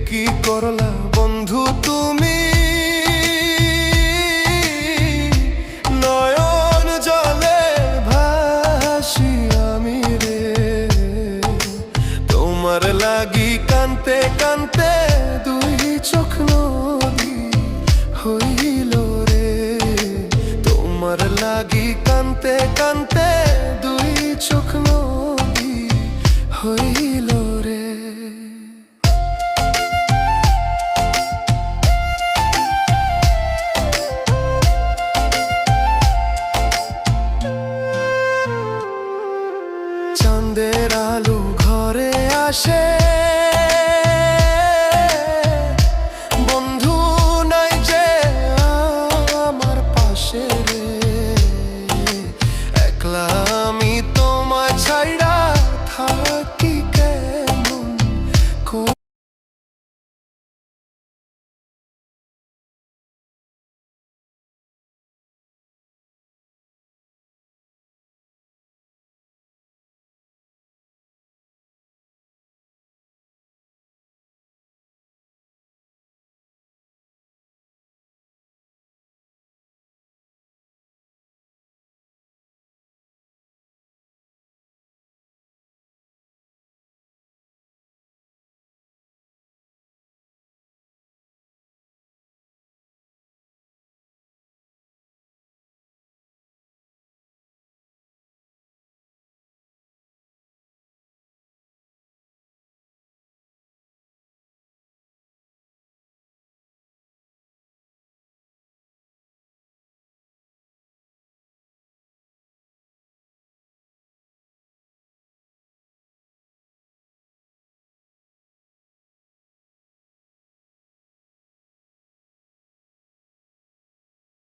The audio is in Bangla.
কি করলা বন্ধু তুমি, নয়ন জলে ভাসি আমি রে। তোমার লাগি কানতে কানতে দুই চোখ নদী হইল রে। তোমার লাগি কানতে কানতে দুই চোখ নদী হইল।